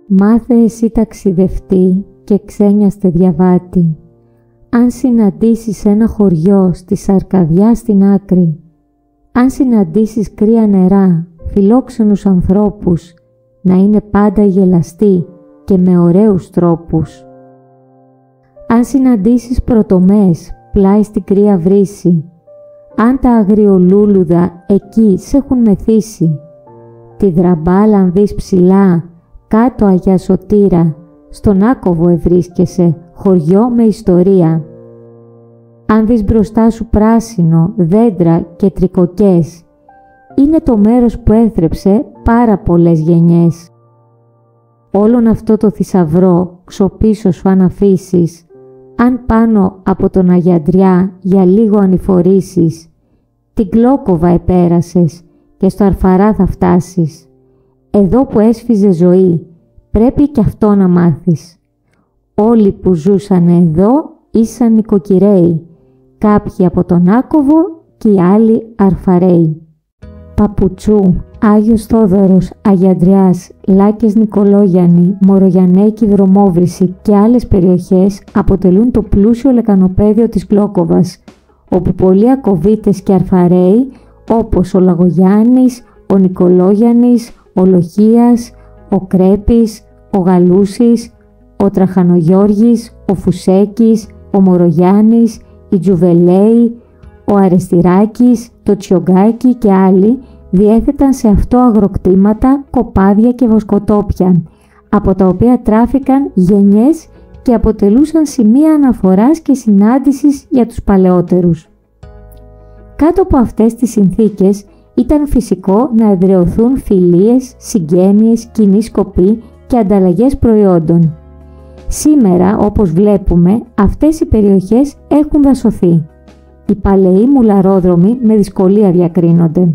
Μάθε εσύ ταξιδευτή και ξένιαστε διαβάτη. Αν συναντήσεις ένα χωριό στη Σαρκαδιά στην άκρη, αν συναντήσεις κρύα νερά, φιλόξενους ανθρώπους, να είναι πάντα γελαστοί και με ωραίους τρόπους. Αν συναντήσεις πρωτομές πλάι στην κρύα βρύση, αν τα αγριολούλουδα εκεί σ' έχουν μεθύσει, τη δραμπάλα αν δεις ψηλά, κάτω Αγιά Σωτήρα, στον Άκωβο ευρίσκεσαι, χωριό με ιστορία. Αν δεις μπροστά σου πράσινο, δέντρα και τρικοκές, είναι το μέρος που έθρεψε πάρα πολλές γενιές. Όλον αυτό το θησαυρό ξοπίσω σου αν αφήσεις, αν πάνω από τον Αγιαντριά για λίγο ανηφορήσεις, την Κλόκοβα επέρασες και στο Αρφαρά θα φτάσεις. Εδώ που έσφιζε ζωή, πρέπει κι αυτό να μάθεις. Όλοι που ζούσαν εδώ ήσαν νοικοκυρέοι, κάποιοι από τον Άκωβο και οι άλλοι Αρφαρέοι. Παπουτσού, Άγιος Θόδωρος, Αγιαντριάς, Λάκες Νικολόγιαννη, Μορογιαννέκη Δρομόβρηση και άλλες περιοχές αποτελούν το πλούσιο λεκανοπέδιο της Κλόκοβας, όπου πολλοί Ακωβίτες και Αρφαρέοι όπως ο Λαγογιάννης, ο Νικολόγιαννης, ο Λοχίας, ο Κρέπης, ο Γαλούσης, ο Τραχανογιώργης, ο Φουσέκης, ο Μορογιάννης, η Τζουβελέη, ο Αρεστηράκης, το Τσιογκάκι και άλλοι διέθεταν σε αυτό αγροκτήματα, κοπάδια και βοσκοτόπια, από τα οποία τράφηκαν γενιές και αποτελούσαν σημεία αναφοράς και συνάντησης για τους παλαιότερους. Κάτω από αυτές τις συνθήκες ήταν φυσικό να εδραιωθούν φιλίες, συγγένειες, κοινή σκοπή και ανταλλαγές προϊόντων. Σήμερα, όπως βλέπουμε, αυτές οι περιοχές έχουν δασωθεί. Οι παλαιοί μουλαρόδρομοι με δυσκολία διακρίνονται.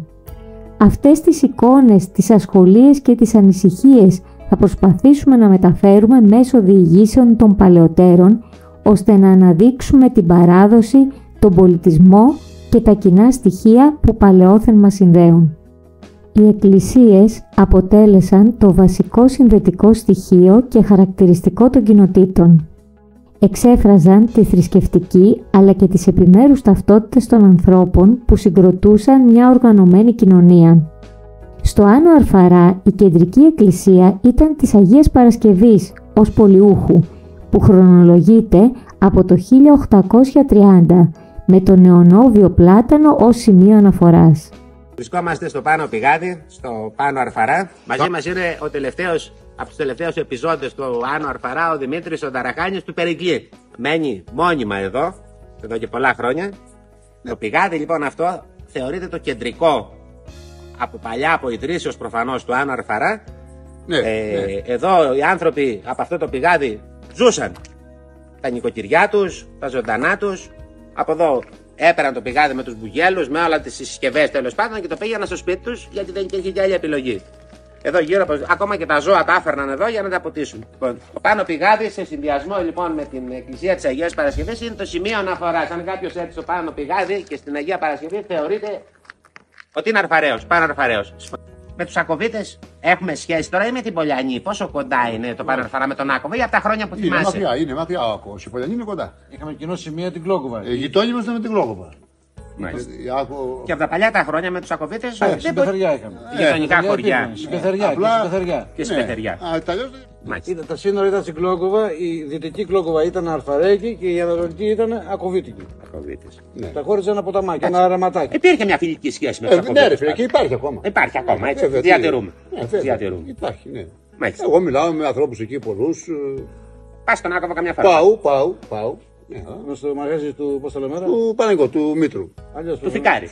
Αυτές τις εικόνες, τις ασχολίες και τις ανησυχίες θα προσπαθήσουμε να μεταφέρουμε μέσω διηγήσεων των παλαιωτέρων, ώστε να αναδείξουμε την παράδοση, τον πολιτισμό και τα κοινά στοιχεία που παλαιόθεν μας συνδέουν. Οι εκκλησίες αποτέλεσαν το βασικό συνδετικό στοιχείο και χαρακτηριστικό των κοινοτήτων. Εξέφραζαν τη θρησκευτική αλλά και τις επιμέρους ταυτότητες των ανθρώπων που συγκροτούσαν μια οργανωμένη κοινωνία. Στο Άνω Αρφαρά η κεντρική εκκλησία ήταν της Αγίας Παρασκευής ως Πολιούχου, που χρονολογείται από το 1830 με τον Νεονόβιο Πλάτανο ως σημείο αναφοράς. Βρισκόμαστε στο Πάνω Πηγάδι, στο Πάνω Αρφαρά. Μαζί μας είναι ο τελευταίος από τους τελευταίους επιζώντες του Άνω Αρφαρά, ο Δημήτρης ο Ταραχάνης του Περικλή. Μένει μόνιμα εδώ και πολλά χρόνια. Το πηγάδι λοιπόν αυτό θεωρείται το κεντρικό από παλιά, από ιδρύσεως προφανώς του Άνω Αρφαρά. Εδώ οι άνθρωποι από αυτό το πηγάδι ζούσαν τα νοικοκυριά τους, τα ζωντανά τους. Από εδώ έπαιρναν το πηγάδι με τους μπουγέλους, με όλα τις συσκευές τέλος πάντων και το πήγαιναν στο σπίτι τους, γιατί δεν υπήρχε και άλλη επιλογή. Εδώ γύρω από, ακόμα και τα ζώα τα άφερναν εδώ για να τα ποτίσουν. Λοιπόν, το Πάνω Πηγάδι σε συνδυασμό λοιπόν με την εκκλησία της Αγίας Παρασκευής είναι το σημείο αναφοράς. Αν κάποιος έρθει στο Πάνω Πηγάδι και στην Αγία Παρασκευή θεωρείται ότι είναι Αρφαραίος, Πάνω Αρφαραίος. Με τους Ακωβίτες έχουμε σχέση τώρα ή με την Πολιανή? Πόσο κοντά είναι το Πάνω Αρφαρά με τον Άκωβο ή από τα χρόνια που θυμάσαι? Είναι μακριά ο Άκωβος, η Πολιανή είναι κοντά. Είχαμε κοινό σημείο την Κλόκοβα. Γειτόνι ήμασταν με την Κλόκοβα. Και από τα παλιά τα χρόνια με τους Ακωβίτες στην Πεθεριά είχαμε. Γειτονικά χωριά. Στην Πεθεριά και στην Πεθεριά. Τα σύνορα ήταν στην Κλόκοβα, η δυτική Κλόκοβα ήταν Αρφαρέκη και η ανατολική ήταν Ακωβίτικη. Τα χώριζαν ένα ποταμάκι, ένα αραματάκι. Υπήρχε μια φιλική σχέση με τους Ακωβίτες. Ναι, ρε φίλε, και υπάρχει ακόμα. Υπάρχει ακόμα, έτσι. Διατηρούμε. Υπάρχει, ναι. Εγώ μιλάω με ανθρώπους εκεί πολλούς. Πας στον Άκωβο καμιά φορά? Πάω. Στο μαγαζί του, πώς το λέμε, του Πανεγό, του Μήτρου. Του Φικάρη.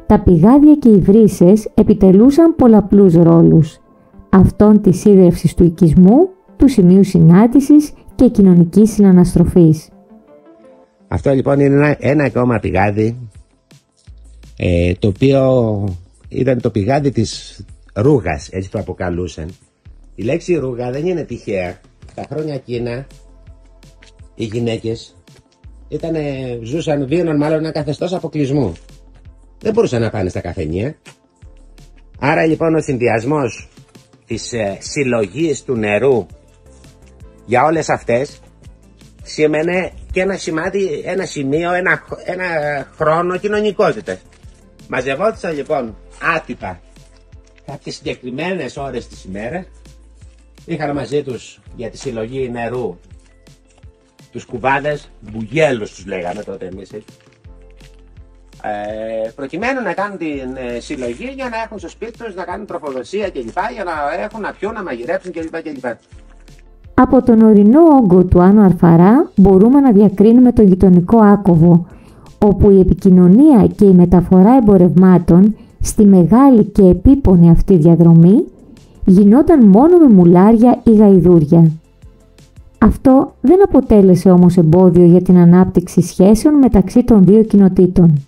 Τα πηγάδια και οι βρύσες επιτελούσαν πολλαπλούς ρόλους. Αυτόν της σύνδρευσης του οικισμού, του σημείου συνάντησης και κοινωνικής συναναστροφής. Αυτό λοιπόν είναι ένα ακόμα πηγάδι, το οποίο ήταν το πηγάδι της Ρούγας, έτσι το αποκαλούσαν. Η λέξη Ρούγα δεν είναι τυχαία. Τα χρόνια εκείνα οι γυναίκες βίωναν μάλλον ένα καθεστώς αποκλεισμού. Δεν μπορούσαν να πάνε στα καφενεία. Άρα λοιπόν ο συνδυασμός της συλλογής του νερού για όλες αυτές σήμαινε και ένα σημάδι, ένα σημείο, ένα χρόνο κοινωνικότητας. Μαζευόντουσαν λοιπόν άτυπα κάποιες συγκεκριμένες ώρες της ημέρας, είχαν μαζί τους για τη συλλογή νερού τους κουβάδες, μπουγέλους τους λέγαμε τότε εμείς, προκειμένου να κάνουν την συλλογή για να έχουν στο σπίτι τους, να κάνουν τροφοδοσία κλπ, για να έχουν να πιούν, να μαγειρέψουν κλπ. Από τον ορεινό όγκο του Άνω Αρφαρά μπορούμε να διακρίνουμε τον γειτονικό Άκωβο, όπου η επικοινωνία και η μεταφορά εμπορευμάτων στη μεγάλη και επίπονη αυτή διαδρομή γινόταν μόνο με μουλάρια ή γαϊδούρια. Αυτό δεν αποτέλεσε όμως εμπόδιο για την ανάπτυξη σχέσεων μεταξύ των δύο κοινοτήτων.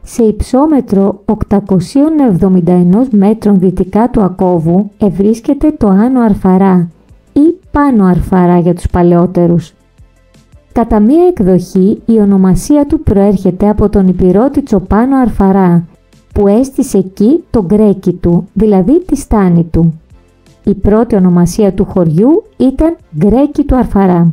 Σε υψόμετρο 871 μέτρων δυτικά του Ακώβου ευρίσκεται το Άνω Αρφαρά ή Πάνω Αρφαρά για τους παλαιότερους. Κατά μία εκδοχή η ονομασία του προέρχεται από τον Ιππειρώτη Τσοπάνο Αρφαρά, που έστησε εκεί το γκρέκι του, δηλαδή τη στάνη του. Η πρώτη ονομασία του χωριού ήταν Γκρέκι του Αρφαρά.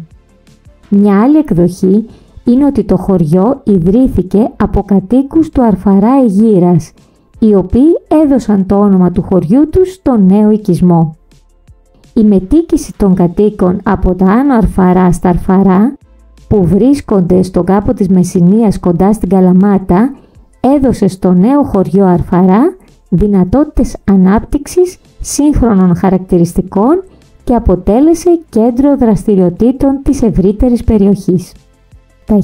Μια άλλη εκδοχή είναι ότι το χωριό ιδρύθηκε από κατοίκους του Αρφαρά Αιγύρας, οι οποίοι έδωσαν το όνομα του χωριού τους στον νέο οικισμό. Η μετοίκηση των κατοίκων από τα Άνω Αρφαρά στα Αρφαρά, που βρίσκονται στον κάπο της Μεσσηνίας κοντά στην Καλαμάτα, έδωσε στο νέο χωριό Αρφαρά δυνατότητες ανάπτυξης σύγχρονων χαρακτηριστικών και αποτέλεσε κέντρο δραστηριοτήτων της ευρύτερης περιοχής. Τα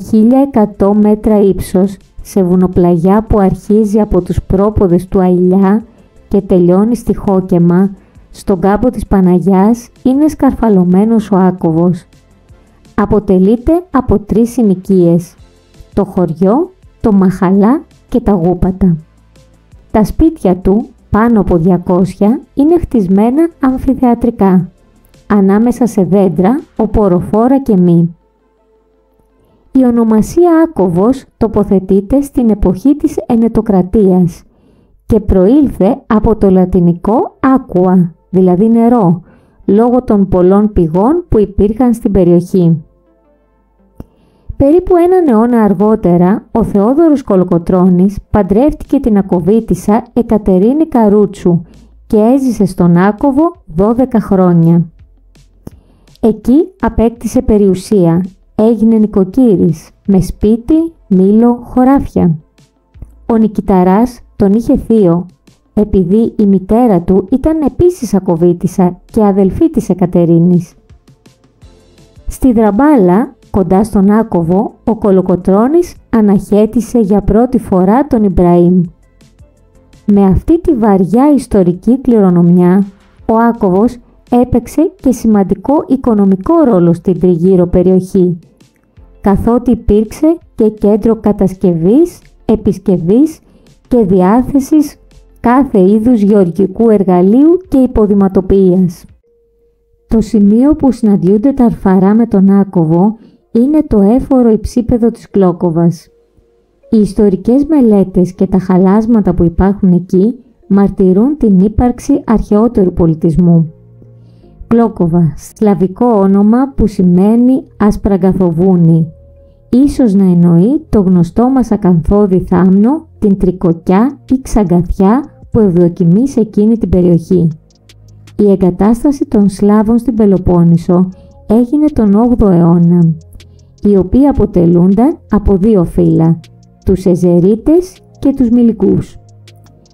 1100 μέτρα ύψος, σε βουνοπλαγιά που αρχίζει από τους πρόποδες του Αηλιά και τελειώνει στη Χόκεμα, στον κάπο της Παναγιάς είναι σκαρφαλωμένος ο Άκωβος. Αποτελείται από 3 συνοικίες, το χωριό, το Μαχαλά και τα Γούπατα. Τα σπίτια του, πάνω από 200, είναι χτισμένα αμφιθεατρικά, ανάμεσα σε δέντρα, οποροφόρα και μη. Η ονομασία Άκωβος τοποθετείται στην εποχή της Ενετοκρατίας και προήλθε από το λατινικό «aqua», δηλαδή νερό, λόγω των πολλών πηγών που υπήρχαν στην περιοχή. Περίπου έναν αιώνα αργότερα, ο Θεόδωρος Κολοκοτρώνης παντρεύτηκε την Ακοβίτισσα Εκατερίνη Καρούτσου και έζησε στον Άκωβο 12 χρόνια. Εκεί απέκτησε περιουσία, έγινε νοικοκύρης, με σπίτι, μήλο, χωράφια. Ο Νικηταράς τον είχε θείο, επειδή η μητέρα του ήταν επίσης Ακοβίτισσα και αδελφή της Εκατερίνης. Στη Δραμπάλα, κοντά στον Άκωβο, ο Κολοκοτρώνης αναχέτησε για πρώτη φορά τον Ιμπραήμ. Με αυτή τη βαριά ιστορική κληρονομιά, ο Άκωβος έπαιξε και σημαντικό οικονομικό ρόλο στην τριγύρω περιοχή, καθότι υπήρξε και κέντρο κατασκευής, επισκευής και διάθεσης κάθε είδους γεωργικού εργαλείου και υποδηματοποιίας. Το σημείο που συναντιούνται τα Αρφαρά με τον Άκωβο είναι το έφορο υψίπεδο της Κλόκοβας. Οι ιστορικές μελέτες και τα χαλάσματα που υπάρχουν εκεί μαρτυρούν την ύπαρξη αρχαιότερου πολιτισμού. Κλόκοβα, σλαβικό όνομα που σημαίνει ασπραγκαθοβούνι. Ίσως να εννοεί το γνωστό μας ακανθώδη θάμνο, την τρικοκιά ή ξαγκαθιά που ευδοκιμεί σε εκείνη την περιοχή. Η εγκατάσταση των Σλάβων στην Πελοπόννησο έγινε τον 8ο αιώνα, οι οποίοι αποτελούνταν από 2 φύλλα, τους Εζερίτες και τους Μιλικούς.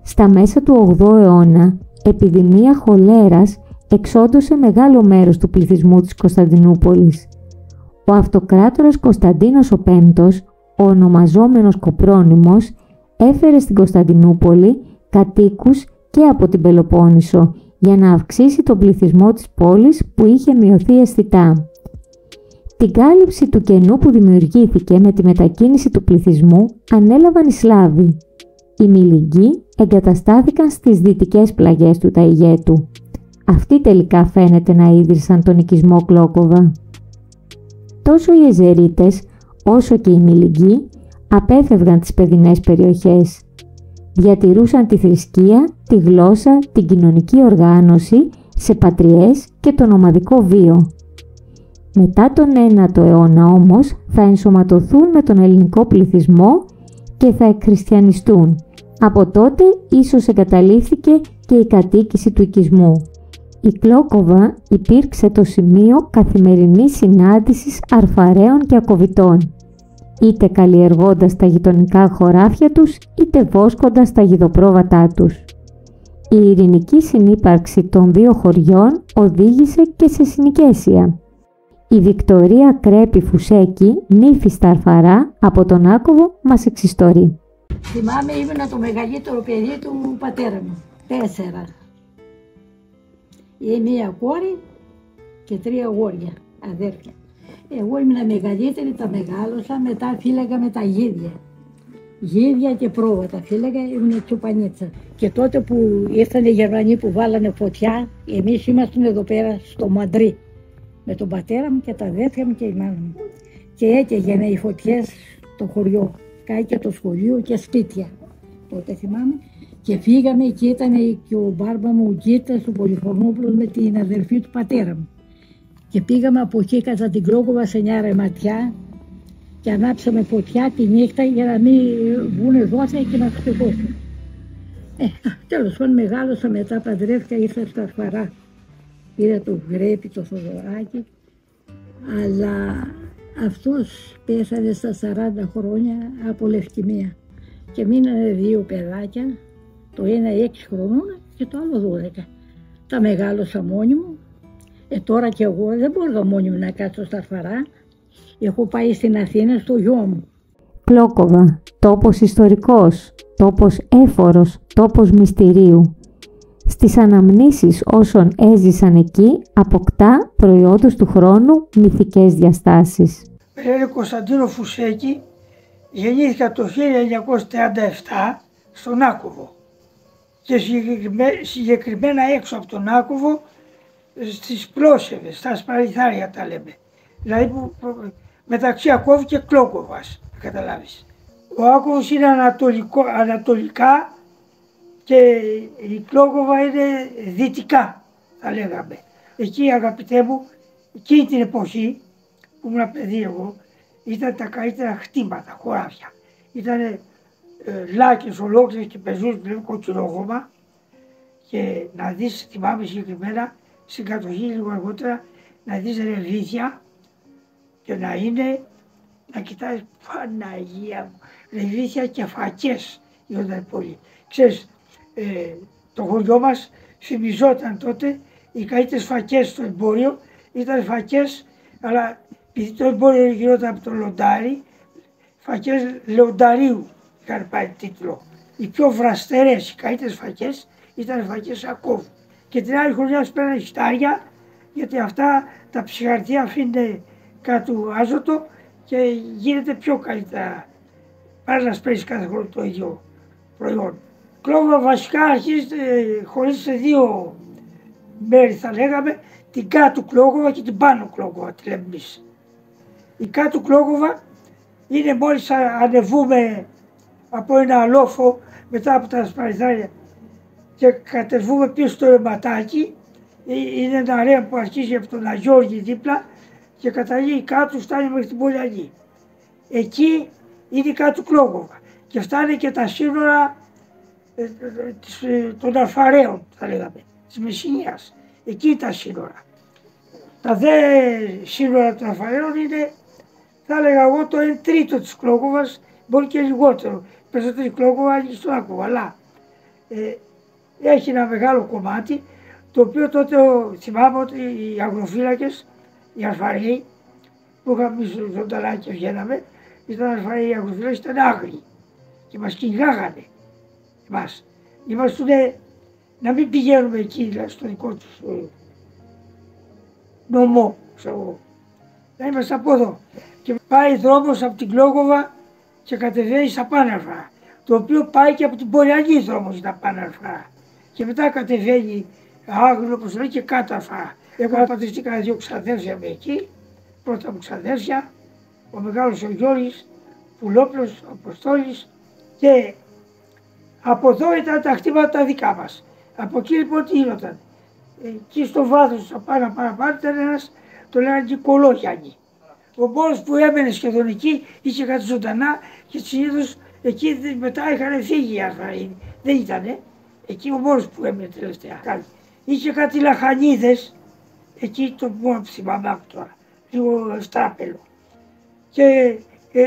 Στα μέσα του 8ου αιώνα, επιδημία χολέρας εξόντωσε μεγάλο μέρος του πληθυσμού της Κωνσταντινούπολης. Ο αυτοκράτορας Κωνσταντίνος ο Πέμπτος, ο ονομαζόμενος Κοπρόνημος, έφερε στην Κωνσταντινούπολη κατοίκους και από την Πελοπόννησο για να αυξήσει τον πληθυσμό της πόλης που είχε μειωθεί αισθητά. Την κάλυψη του κενού που δημιουργήθηκε με τη μετακίνηση του πληθυσμού ανέλαβαν οι Σλάβοι. Οι Μιλικοί εγκαταστάθηκαν στις δυτικές πλαγιές του Ταϊγέτου. Αυτοί τελικά φαίνεται να ίδρυσαν τον οικισμό Κλόκοβα. Τόσο οι Εζερίτες όσο και οι Μιλικοί απέφευγαν τις παιδινές περιοχές. Διατηρούσαν τη θρησκεία, τη γλώσσα, την κοινωνική οργάνωση σε πατριές και τον ομαδικό βίο. Μετά τον 9ο αιώνα όμως θα ενσωματωθούν με τον ελληνικό πληθυσμό και θα εκχριστιανιστούν. Από τότε ίσως εγκαταλείφθηκε και η κατοίκηση του οικισμού. Η Κλόκοβα υπήρξε το σημείο καθημερινής συνάντησης αρφαρέων και ακοβιτών, είτε καλλιεργώντας τα γειτονικά χωράφια τους, είτε βόσκοντας τα γιδοπρόβατά τους. Η ειρηνική συνύπαρξη των δύο χωριών οδήγησε και σε συνοικέσια. Η Βικτωρία Κρέπη Φουσέκη, νύφη στα Αρφαρά, από τον Άκοβο, μας εξιστορεί. Θυμάμαι, ήμουν το μεγαλύτερο παιδί του πατέρα μου, 4. Μία κόρη και 3 αγόρια, αδέρφια. Εγώ ήμουν μεγαλύτερη, τα μεγάλωσα, μετά φύλαγα με τα γίδια. Γίδια και πρόβατα φύλαγα, ήμουν τσουπανίτσα. Και τότε που ήρθαν οι Γερμανοί που βάλανε φωτιά, εμείς ήμασταν εδώ πέρα στο Μαντρί. Με τον πατέρα μου και τα αδέρφια μου και η μάνα μου. Και έκαιγαινε οι φωτιές στο χωριό. Κάηκε το σχολείο και σπίτια. Τότε θυμάμαι. Και φύγαμε και ήταν και ο μπάρμπα μου, ο Γκίτας, ο Πολυφορμόπουλος με την αδερφή του πατέρα μου. Και πήγαμε από εκεί κατά την Κλόκοβα σε μια ρεματιά και ανάψαμε φωτιά τη νύχτα για να μην βγουν δόθια και να ξεχώσουν. Τέλος πάντων μεγάλωσα, μετά παντρεύτηκα, ήρθα στα Αρφαρά. Πήρα το Γρέπη, το Θοδωράκι, αλλά αυτός πέθανε στα 40 χρόνια από λευκαιμία. Και μείνανε 2 παιδάκια, το ένα 6 χρονών και το άλλο 12. Τα μεγάλωσα μόνη μου. Τώρα κι εγώ δεν μπορώ μόνη μου να κάτσω στα Αρφαρά. Έχω πάει στην Αθήνα στο γιο μου. Κλόκοβα, τόπος ιστορικός, τόπος έφορος, τόπος μυστηρίου. Στις αναμνήσεις όσων έζησαν εκεί αποκτά προϊόντος του χρόνου μυθικές διαστάσεις. Λέγεται Κωνσταντίνο Φουσέκη, γεννήθηκα το 1937 στον Άκοβο και συγκεκριμένα έξω από τον Άκοβο στις Πλώσεβες, στα Σπαλιθάρια τα λέμε, δηλαδή μεταξύ Ακόβου και Κλόκοβας, καταλάβεις. Ο Άκοβος είναι ανατολικά και η Κλόκοβα είναι δυτικά, θα λέγαμε. Εκεί, αγαπητέ μου, εκείνη την εποχή που ήμουν παιδί εγώ, ήταν τα καλύτερα χτήματα, χωράφια. Ήταν λάκες ολόκληρες και πεζούς με κοκκινόγωμα και να δεις, θυμάμαι συγκεκριμένα, στην κατοχή λίγο αργότερα, να δεις ρεβίθια και να είναι, να κοιτάς, Παναγία μου, ρεβίθια και φακές γινόταν πολύ. Ξέρεις, το χωριό μας φημιζόταν τότε, οι καλύτερες φακές στο εμπόριο ήταν φακές, αλλά επειδή το εμπόριο γινόταν από το λοντάρι, φακές λονταρίου είχαν πάρει τίτλο. Οι πιο βραστερές, οι καλύτερες φακές ήταν φακές Ακόβου. Και την άλλη χρονιά σπέρανε χιτάρια, γιατί αυτά τα ψυχαρτία αφήνουν κάτω άζωτο και γίνεται πιο καλύτερα. Πάρε να σπέρεις κάθε χρόνο το ίδιο προϊόν. Κλόκοβα βασικά αρχίζεται χωρίς σε 2 μέρη θα λέγαμε, την κάτω Κλόκοβα και την πάνω Κλόκοβα τη λέμε εμείς. Η κάτω Κλόκοβα είναι μόλις ανεβούμε από ένα λόφο μετά από τα Σπαλιθάρια και κατεβούμε πίσω στο ρεματάκι, είναι ένα ρέμα που αρχίζει από τον Αγιώργη δίπλα και καταλήγει κάτω, φτάνει μέχρι την Πολιανή. Εκεί είναι η κάτω Κλόκοβα και φτάνει και τα σύνορα των Αρφαρέων, θα λέγαμε, της Μεσσηνίας. Εκεί τα σύνορα. Τα δε σύνορα των Αρφαρέων είναι, θα έλεγα εγώ, το 1/3 της Κλόκοβας, μπορεί και λιγότερο. Περισσότερη Κλόκοβα είναι στον Άκοβο, αλλά έχει ένα μεγάλο κομμάτι, το οποίο τότε θυμάμαι ότι οι αγροφύλακες, οι Αρφαρέοι, που είχαμε ζωντανά και βγαίναμε, ήταν Αρφαρέοι, οι αγροφύλακες ήταν άγριοι και μας κυνηγάγανε. Ήμασταν να μην πηγαίνουμε εκεί, δηλαδή, στο δικό τους νομό, ξέρω. Να είμαστε από εδώ. Και πάει δρόμος από την Κλόκοβα και κατεβαίνει στα Πάναρφα, το οποίο πάει και από την Πολιανή δρόμος στα Πάναρφα. Και μετά κατεβαίνει Άγριο, όπως λέει, και κάτω Αρφαρά. Εγώ πατριστήκα 2 ξαδέρφια με εκεί, πρώτα μου ξαδέρφια, ο μεγάλος ο Γιώργης, Πουλόπλος, ο Αποστόλης, και Από εδώ ήταν τα χτήματα τα δικά μας. Από εκεί λοιπόν τι γινόταν. Εκεί στο βάθος πάνω ήταν ένας, το λέγανε και Κολόγιαννη. Ο μόνος που έμενε σχεδόν εκεί είχε κάτι ζωντανά και συνήθως εκεί μετά είχαν φύγει οι Αρφαρίνοι. Δεν ήτανε. Εκεί ο μόνος που έμενε τελευταία. Είχε κάτι λαχανίδες, εκεί το μόνο που θυμάμαι από τώρα, λίγο στράπελο. Και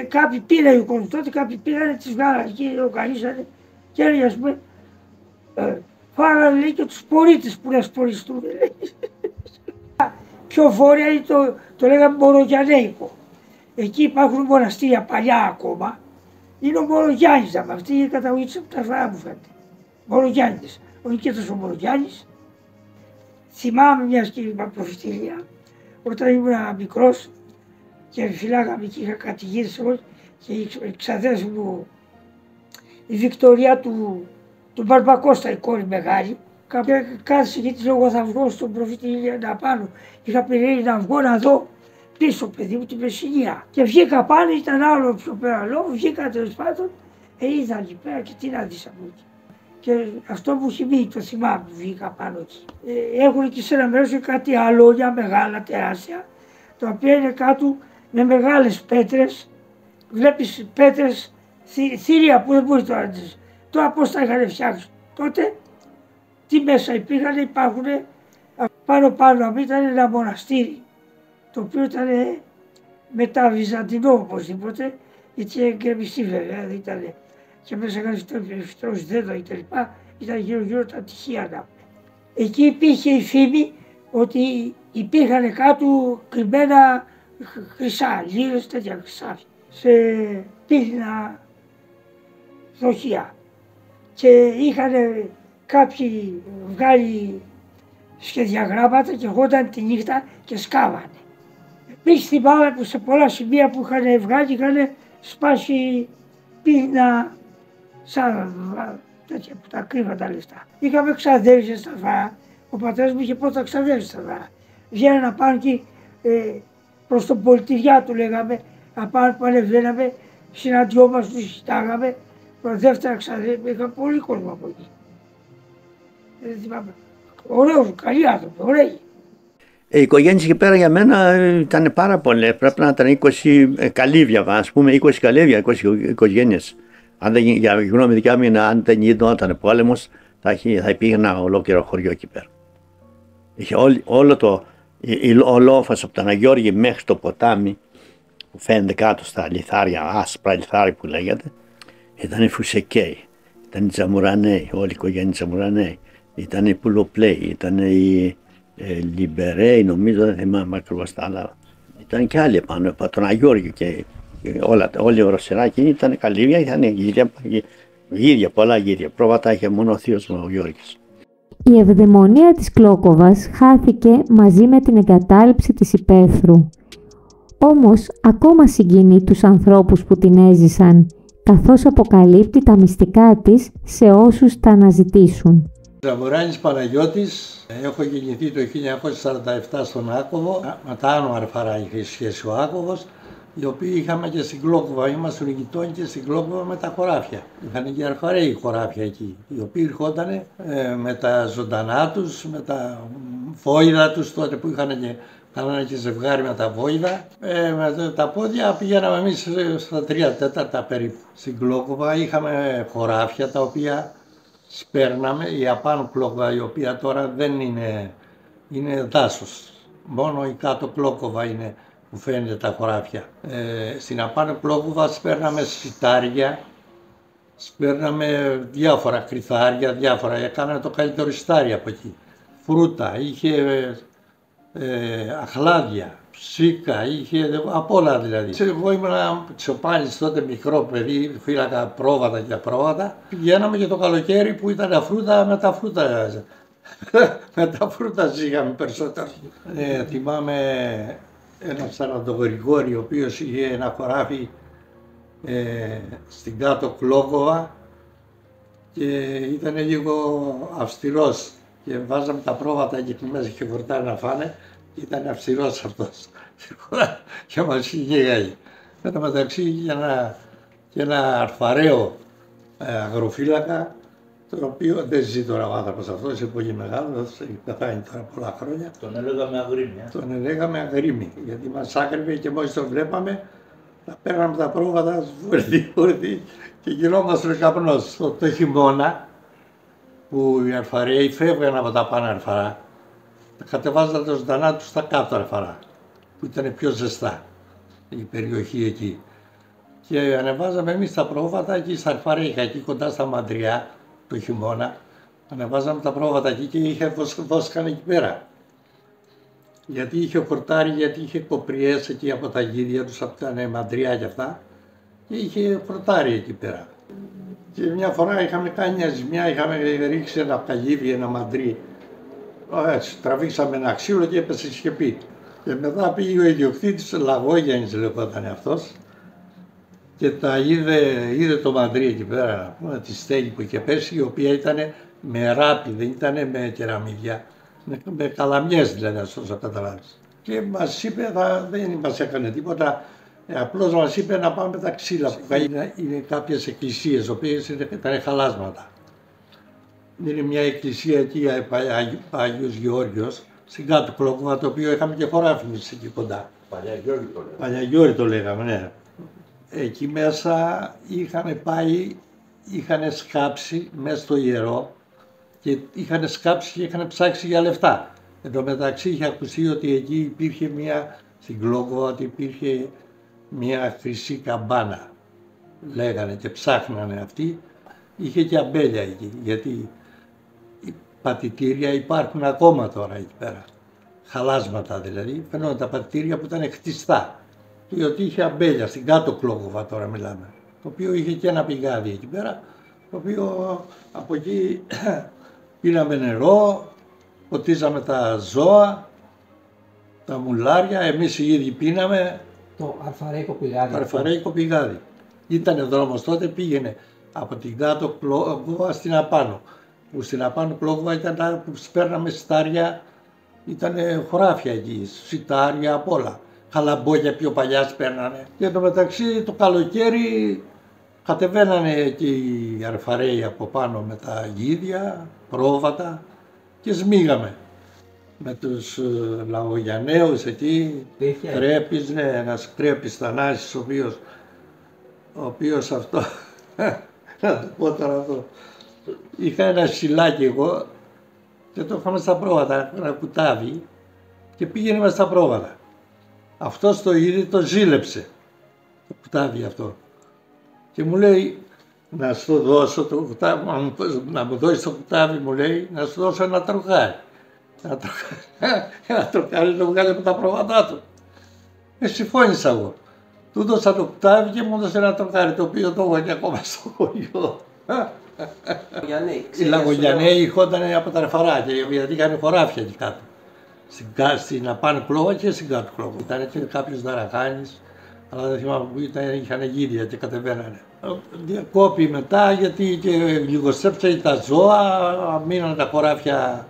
κάποιοι πήραν οι κόσμοι τότε, κάποιοι πήρανε, τις βγάλανε εκεί, οργανίσανε και έλεγε ας πούμε, φάγανε λέει και τους πολίτες που να σπορριστούν. Πιο βόρεια είναι το λέγαμε Μορογιαννέικο. Εκεί υπάρχουν μοναστήρια παλιά ακόμα. Είναι ο Μορογιάννης, αυτή η καταγωγή από τα Αρφαρά μου φαίνεται. Μορογιάννης, ο Νικήτος ο Μορογιάννης. Θυμάμαι μια σκηνή προφητηρία, όταν ήμουν μικρός και φυλάγαμε και είχα κατηγήσει όλοι και οι ξαδέρφοι μου, η Βικτωρία του Μπαρμπακώστα, η κόρη μεγάλη, κάθισε και της λέω εγώ θα βγω στον προφητηρία να πάνω. Είχα περιέργεια να βγω να δω πίσω παιδί μου την Μεσσηνία. Και βγήκα πάνω, ήταν άλλο πιο πέρα λόγο, βγήκα τέλος πάντων, είδα εκεί πέρα και τι να δεις από εκεί. Και αυτό μου έχει μείνει, το θυμάμαι που βγήκα πάνω εκεί. Έχουν και σε ένα μέρος κάτι αλόγια μεγάλα, τεράστια, τα οποία είναι κάτω με μεγάλες πέτρες. Βλέπεις πέτρες, θηρία που δεν μπορείς τώρα να δεις. Τώρα πώς τα είχαν φτιάξει τότε, τι μέσα υπήρχαν, υπάρχουν πάνω ήταν ένα μοναστήρι, το οποίο ήταν μετά βυζαντινό οπωσδήποτε, γιατί εγκρεμιστεί βέβαια, δεν ήταν. Και μέσα έκανε φυτρώσει δέντρα κτλ. Ήταν γύρω τα τυχεία να. Εκεί υπήρχε η φήμη ότι υπήρχαν κάτω κρυμμένα χρυσά, λίρες τέτοια χρυσά, σε πύχνα δοχεία. Και είχαν κάποιοι βγάλει σχεδιαγράμματα και ερχόταν τη νύχτα και σκάβανε. Επίσης θυμάμαι που σε πολλά σημεία που είχαν βγάλει είχαν σπάσει πύχνα σαν τέτοια που τα κρύβαν τα λεφτά. Είχαμε ξαδέρφια στα Αρφαρά. Ο πατέρας μου είχε πρώτα ξαδέρφια στα Αρφαρά. Βγαίνανε να πάνε και προς τον πολιτηριά του λέγαμε, να πάνε που ανεβαίναμε, συναντιόμαστε, τους συζητάγαμε. Δεύτερα ξαδέρφια, είχα πολύ κόσμο από εκεί. Δεν θυμάμαι. Ωραίος, καλοί άνθρωποι, ωραίοι. Οι οικογένειες εκεί πέρα για μένα ήταν πάρα πολλές. Πρέπει να ήταν 20 καλύβια, ας πούμε 20 καλύβια, 20 οικογένειες. Αν δεν, για γνώμη δικιά μου, αν δεν γινόταν πόλεμος, θα υπήρχε ένα ολόκληρο χωριό εκεί πέρα. Είχε όλο ο λόφας από τον Αγιώργη μέχρι το ποτάμι, που φαίνεται κάτω στα λιθάρια, άσπρα λιθάρια που λέγεται, ήταν οι Φουσεκαίοι, ήταν οι Τζαμουρανέοι, όλη η οικογένεια Τζαμουρανέοι, ήταν οι Πουλοπλέοι, ήταν οι Λιμπερέοι, νομίζω, δεν θυμάμαι ακριβώς τα άλλα. Ήταν και άλλοι πάνω, τον Αγιώργη και όλη η οροσυράκη ήταν καλύβια, ήταν γύρια, πολλά γύρια. Πρόβατα είχε μόνο ο θείος μου ο Γιώργης. Η ευδαιμονία της Κλόκοβας χάθηκε μαζί με την εγκατάλειψη της υπαίθρου. Όμως ακόμα συγκινεί τους ανθρώπους που την έζησαν, καθώς αποκαλύπτει τα μυστικά της σε όσους τα αναζητήσουν. Ζαμουράνης Παναγιώτης, έχω γεννηθεί το 1947 στον Άκοβο, μετά Άνω Αρφαρά είχε σχέση ο Άκοβος, οι οποίοι είχαμε και στην Κλόκοβα, ήμασταν γειτόνι και στην Κλόκοβα με τα χωράφια. Είχαν και Αρφαραίοι χωράφια εκεί, οι οποίοι ερχόταν με τα ζωντανά τους, με τα βόηδα τους τότε που κάνανε και ζευγάρι με τα βόηδα. Με τα πόδια πηγαίναμε εμείς στα 3/4 περίπου. Στην Κλόκοβα είχαμε χωράφια τα οποία σπέρναμε, η απάνω Κλόκοβα η οποία τώρα δεν είναι δάσος. Μόνο η κάτω Κλόκοβα είναι που φαίνεται τα χωράφια. Στην απάνω Κλόκοβα σπέρναμε σιτάρια, σπέρναμε διάφορα κρυθάρια, διάφορα, έκαναν το καλύτερο σιτάρι από εκεί. Φρούτα, είχε αχλάδια, ψίκα, είχε απ' όλα δηλαδή. Εγώ ήμουν Τσοπάνης τότε μικρό παιδί, φύλακα πρόβατα και απρόβατα. Πηγαίναμε και το καλοκαίρι που ήταν φρούτα με τα φρούτα. Με τα φρούτα ζήγαμε περισσότερο. Θυμάμαι έναν Σαραντογρηγόρη, ο οποίος είχε ένα χωράφι στην κάτω Κλόκοβα και ήταν λίγο αυστηρός και βάζαμε τα πρόβατα εκεί μέσα και φορτάρι να φάνε. Ήταν αυστηρός αυτός και μας είχε. Εν τω μεταξύ είχε και ένα αρφαραίο αγροφύλακα, το οποίο δεν ζει τώρα ο άνθρωπος αυτός, είναι πολύ μεγάλος, έχει πεθάνει τώρα πολλά χρόνια. Τον έλεγαμε αγρίμι. Τον έλεγαμε αγρίμι, γιατί μας άκρυβε και μόλις τον βλέπαμε, τα παίρναμε τα πρόβατα, φορτί και γινόμαστε καπνός. Το χειμώνα που οι αρφαρέοι φεύγαν από τα πάνω αρφαρά, τα κατεβάζαν τα ζωντανά τους στα κάτω αρφαρά, που ήταν πιο ζεστά η περιοχή εκεί. Και ανεβάζαμε εμείς τα πρόβατα εκεί στα αρφαρέικα, εκεί κοντά στα Μαντριά, το χειμώνα. Ανεβάζαμε τα πρόβατα εκεί και είχε βόσκαν εκεί πέρα. Γιατί είχε χορτάρι, γιατί είχε κοπριές εκεί από τα γίδια τους, από τα Μαντριά και αυτά. Και είχε χορτάρι εκεί πέρα. Και μια φορά είχαμε κάνει μια ζημιά, είχαμε ρίξει ένα καλύβι, ένα μαντρί. Έτσι, τραβήξαμε ένα ξύλο και έπεσε σκεπή. Και μετά πήγε ο ιδιοκτήτης, Λαγόγιαννης λεγόταν αυτός, και τα είδε το μαντρί εκεί πέρα, τη στέγη που είχε πέσει, η οποία ήταν με ράπη, δεν ήταν με κεραμίδια, με καλαμιές δηλαδή, όσο καταλάβεις. Και μας είπε, δεν μας έκανε τίποτα, απλώς μας είπε να πάμε τα ξύλα που είναι κάποιες εκκλησίες, οι οποίες ήταν χαλάσματα. Είναι μια εκκλησία εκεί, Άγιος Γεώργιος, στην κάτω Κλόκοβα, το οποίο είχαμε και χωράφι εκεί κοντά. Παλιαγιώρη το λέγαμε, ναι. Εκεί μέσα είχαν σκάψει μέσα στο ιερό και είχαν σκάψει και είχαν ψάξει για λεφτά. Εν τω μεταξύ είχε ακουστεί ότι εκεί υπήρχε στην Κλόκοβα, ότι υπήρχε μια χρυσή καμπάνα, λέγανε και ψάχνανε αυτοί. Είχε και αμπέλια εκεί, γιατί οι πατητήρια υπάρχουν ακόμα τώρα εκεί πέρα. Χαλάσματα δηλαδή, φαινόταν τα πατητήρια που ήταν χτιστά. Διότι είχε αμπέλια, στην κάτω Κλόκοβα τώρα μιλάμε, το οποίο είχε και ένα πηγάδι εκεί πέρα, το οποίο από εκεί πίναμε νερό, ποτίζαμε τα ζώα, τα μουλάρια, εμείς οι ίδιοι πίναμε. Το αρφαρέικο πηγάδι. Το αρφαρέικο πηγάδι. Ήτανε δρόμος τότε, πήγαινε από την κάτω Κλόκοβα στην απάνω. Που στην απάνω Κλόκοβα ήταν που σπέρναμε σιτάρια, ήτανε χωράφια εκεί, σιτάρια απ' όλα. Καλαμπόγια πιο παλιά σπέρνανε. Και το μεταξύ το καλοκαίρι κατεβαίνανε εκεί οι αρφαρέοι από πάνω με τα γίδια, πρόβατα και σμίγαμε. Με τους Λαγογιανναίους εκεί, Κρέπης, ναι, ένας Κρέπης Θανάσης, ο οποίος αυτό, να το πω τώρα αυτό, είχα ένα σιλάκι εγώ και το είχαμε στα πρόβατα, ένα κουτάβι και πήγαινε μες στα πρόβατα. Αυτός το είδε, το ζήλεψε, το κουτάβι αυτό. Και μου λέει, να σου δώσω το κουτάβι, να μου δώσεις το κουτάβι, μου λέει, να σου δώσω ένα τροχάρι. Ένα τροχάρι το βγάλε από τα πρόβατά του. Συμφώνησα εγώ. Του δώσα το κουτάβι και μου έδωσε ένα τροχάρι, το οποίο το έχω και ακόμα στο χωριό. Οι Λαγογιανναίοι ηχόταν από τα ρεφαράκια, γιατί είχαν χωράφια εκεί κάτω. Στην απάνω Κλόκοβα και στην κάτω Κλόκοβα. Ήταν και κάποιος Δαραχάνης, αλλά δεν θυμάμαι που είχαν γίδια και κατεβαίνανε. Διακόπη μετά, γιατί και λιγοστέψανε τα ζώα, μείνανε τα χωράφια,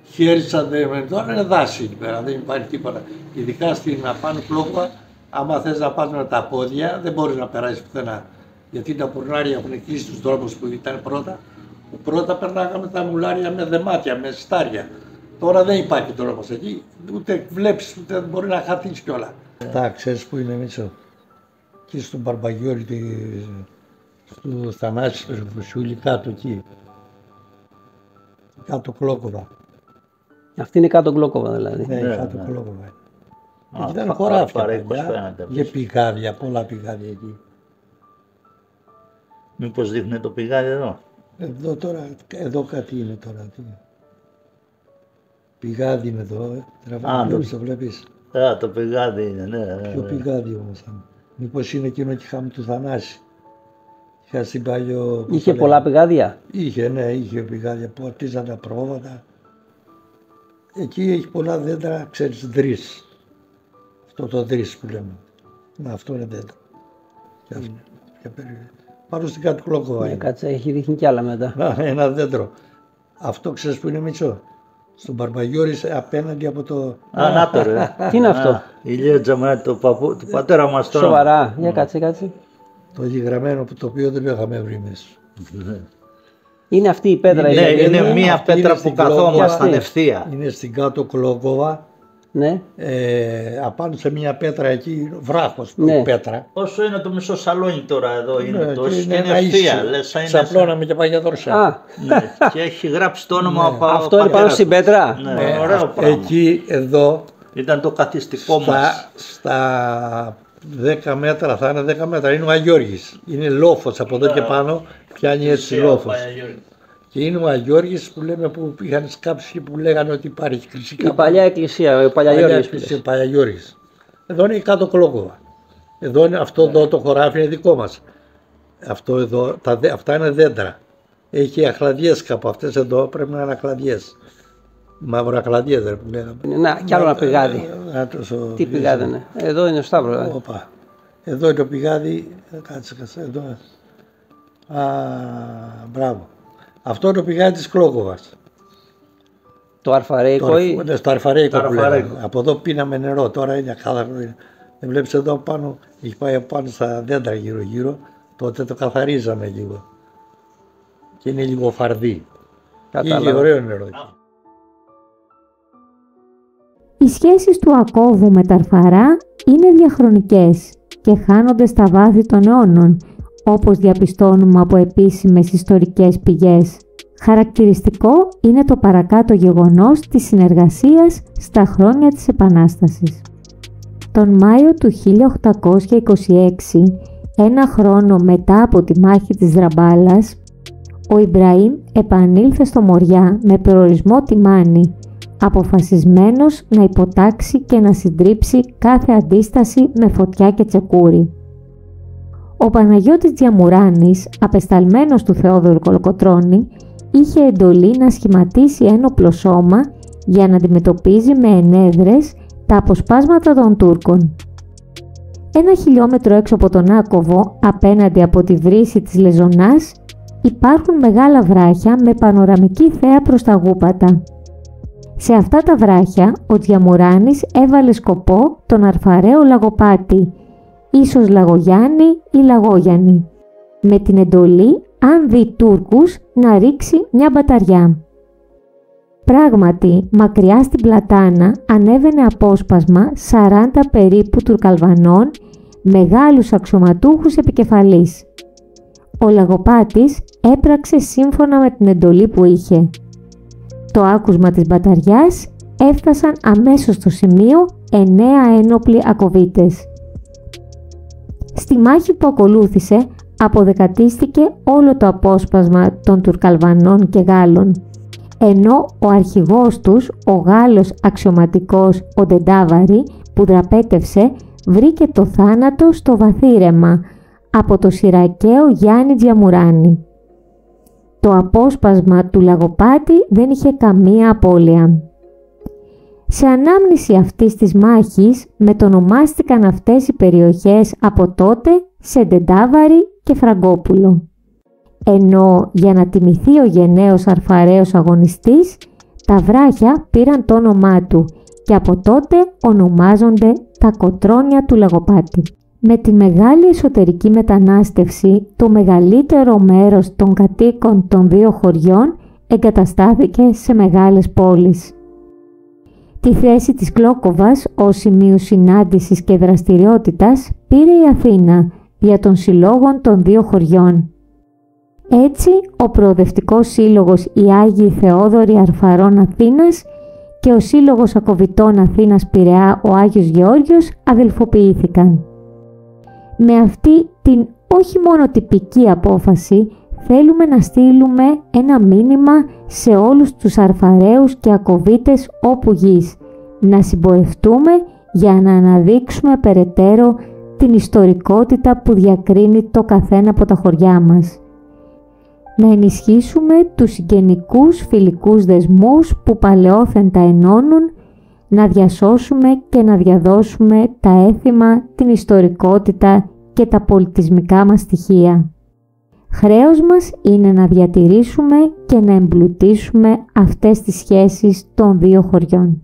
χέρισαν, τώρα είναι δάση εκεί πέρα, δεν υπάρχει τίποτα. Ειδικά στην απάνω Κλόκοβα, άμα θες να πας με τα πόδια, δεν μπορείς να περάσεις πουθενά. Γιατί τα πουρνάρια έχουν κλείσει τους δρόμους που ήταν πρώτα. Πρώτα περνάγαμε τα μουλάρια με δεμάτια, με στάρια. Τώρα δεν υπάρχει δρόμος εκεί, ούτε βλέπεις, ούτε μπορεί να χαθείς κιόλα. Τα ξέρεις που είναι Μίτσο. Εκεί στον Μπαρμπαγιώρη, στο Θανάση, στο Φουσούλη, κάτω εκεί. Κάτω Κλόκοβα. Αυτή είναι κάτω Κλόκοβα δηλαδή. Ναι, κάτω Κλόκοβα. Εκεί ήταν χωράφια, για πηγάδια, πολλά πηγάδια εκεί. Μήπως δείχνει το πηγάδι εδώ. Εδώ τώρα, εδώ κάτι είναι τώρα. Πηγάδι είναι εδώ, τραβάμε, το βλέπεις. Το πηγάδι είναι, ναι. Ποιο πηγάδι όμως. Μήπως είναι εκείνο και είχαμε του Θανάση. Είχα στην παλιό... Είχε πολλά πηγάδια. Είχε, ναι, είχε πηγάδια, ποτίζαν τα πρόβατα. Εκεί έχει πολλά δέντρα, ξέρεις, δρύς. Αυτό το δρύς που λέμε. Αυτό είναι δέντρο. Και αυτό. Πάνω στην κάτω Κλόκοβα. Ναι, κάτσε, έχει δείχνει κι άλλα μετά. Ένα δέντρο. Αυτό ξέρεις που είναι Μητσό. Στον Μπαρμπαγιώρη απέναντι από το... να το ρε. Τι είναι αυτό? Η Λιέτζα του πατέρα μας τώρα. Σοβαρά, για κάτσε. Το έχει γραμμένο, το οποίο δεν το είχαμε βρει μέσα. Είναι αυτή η πέτρα. Ναι, είναι μία πέτρα που καθόμασταν ευθεία. Είναι στην κάτω Κλόκοβα. Ναι. Απάνω σε μια πέτρα εκεί, βράχος, ναι. Πέτρα. Όσο είναι το μισό σαλόνι τώρα εδώ, είναι τόσο, είναι ευθεία. Ξαπλώναμε και πάγια δόρσα. Ναι, και έχει γράψει το όνομα αυτό είναι πάνω στην πέτρα. Ναι, ωραίο πράγμα. Εκεί, εδώ, ήταν το καθιστικό μας. Στα 10 μέτρα, θα είναι 10 μέτρα, είναι ο Αγιώργης. Είναι λόφος από εδώ και πάνω, πιάνει έτσι λόφος. Και είναι ο Αγιώργης που λέμε που είχαν σκάψει που λέγανε ότι υπάρχει χρυσή η παλιά εκκλησία, ο Παλιαγιώργης. Εδώ είναι η κάτω Κλόκοβα. Εδώ είναι αυτό εδώ το χωράφι είναι δικό μας. Αυτό εδώ, αυτά είναι δέντρα. Έχει αχλαδιές κάπου, αυτές εδώ πρέπει να είναι αχλαδιές. Μαύρα αχλαδιές δεν που λέγαμε. Να, κι άλλο ένα πηγάδι. Τι πηγάδι είναι. Εδώ είναι ο Σταύρο. Εδώ είναι το πηγάδι, κάτσε εδώ. Μπράβο. Αυτό είναι το πηγάδι της Κλόκοβας. Το Αρφαρέικο ή... Στο Αρφαρέικο που λέγαμε. Από εδώ πίναμε νερό, τώρα είναι ακάθαρο. Δεν βλέπεις εδώ πάνω, έχει πάει πάνω στα δέντρα γύρω γύρω, τότε το καθαρίζαμε λίγο. Και είναι λίγο φαρδί. Είναι ωραίο νερό. Οι σχέσεις του Ακόβου με τα Αρφαρά είναι διαχρονικές και χάνονται στα βάθη των αιώνων, όπως διαπιστώνουμε από επίσημες ιστορικές πηγές. Χαρακτηριστικό είναι το παρακάτω γεγονός της συνεργασίας στα χρόνια της Επανάστασης. Τον Μάιο του 1826, ένα χρόνο μετά από τη μάχη της Δραμπάλας, ο Ιμπραήμ επανήλθε στο Μοριά με προορισμό τη Μάνη, αποφασισμένος να υποτάξει και να συντρίψει κάθε αντίσταση με φωτιά και τσεκούρι. Ο Παναγιώτης Διαμουράνης, απεσταλμένος του Θεόδωρου Κολοκοτρώνη, είχε εντολή να σχηματίσει ένοπλο σώμα για να αντιμετωπίζει με ενέδρες τα αποσπάσματα των Τούρκων. 1 χιλιόμετρο έξω από τον Άκοβο, απέναντι από τη βρύση της Λεζονάς, υπάρχουν μεγάλα βράχια με πανοραμική θέα προς τα Γούπατα. Σε αυτά τα βράχια, ο Διαμουράνης έβαλε σκοπό τον Αρφαραίο Λαγοπάτη, ίσως Λαγογιάννη ή Λαγόγιαννη, με την εντολή, αν δει Τούρκους, να ρίξει μια μπαταριά. Πράγματι, μακριά στην Πλατάνα ανέβαινε απόσπασμα 40 περίπου Τουρκαλβανών, μεγάλους αξιωματούχους επικεφαλής. Ο Λαγοπάτης έπραξε σύμφωνα με την εντολή που είχε. Το άκουσμα της μπαταριάς έφτασαν αμέσως στο σημείο 9 ένοπλοι ακοβίτες. Στη μάχη που ακολούθησε αποδεκατίστηκε όλο το απόσπασμα των Τουρκαλβανών και Γάλλων, ενώ ο αρχηγός τους, ο Γάλλος αξιωματικός ο Ντεντάβαρη, που δραπέτευσε, βρήκε το θάνατο στο βαθύρεμα από το σειρακαίο Γιάννη Διαμουράνη. Το απόσπασμα του Λαγοπάτη δεν είχε καμία απώλεια. Σε ανάμνηση αυτής της μάχης μετονομάστηκαν αυτές οι περιοχές από τότε σε Ντεντάβαρη και Φραγκόπουλο. Ενώ για να τιμηθεί ο γενναίος Αρφαραίος αγωνιστής, τα βράχια πήραν το όνομά του και από τότε ονομάζονται τα Κοτρώνια του Λαγοπάτη. Με τη μεγάλη εσωτερική μετανάστευση, το μεγαλύτερο μέρος των κατοίκων των δύο χωριών εγκαταστάθηκε σε μεγάλες πόλεις. Τη θέση της Κλόκοβας ως σημείου συνάντησης και δραστηριότητας πήρε η Αθήνα για των συλλόγων των δύο χωριών. Έτσι, ο Προοδευτικός Σύλλογος οι Άγιοι Θεόδωροι Αρφαρών Αθήνας και ο Σύλλογος Ακοβιτών Αθήνας Πειραιά ο Άγιος Γεώργιος αδελφοποιήθηκαν. Με αυτή την όχι μόνο τυπική απόφαση θέλουμε να στείλουμε ένα μήνυμα σε όλους τους Αρφαραίους και Ακοβίτες όπου γης, να συμπορευτούμε για να αναδείξουμε περαιτέρω την ιστορικότητα που διακρίνει το καθένα από τα χωριά μας. Να ενισχύσουμε τους συγγενικούς φιλικούς δεσμούς που παλαιόθεν τα ενώνουν, να διασώσουμε και να διαδώσουμε τα έθιμα, την ιστορικότητα και τα πολιτισμικά μας στοιχεία. Χρέος μας είναι να διατηρήσουμε και να εμπλουτίσουμε αυτές τις σχέσεις των δύο χωριών.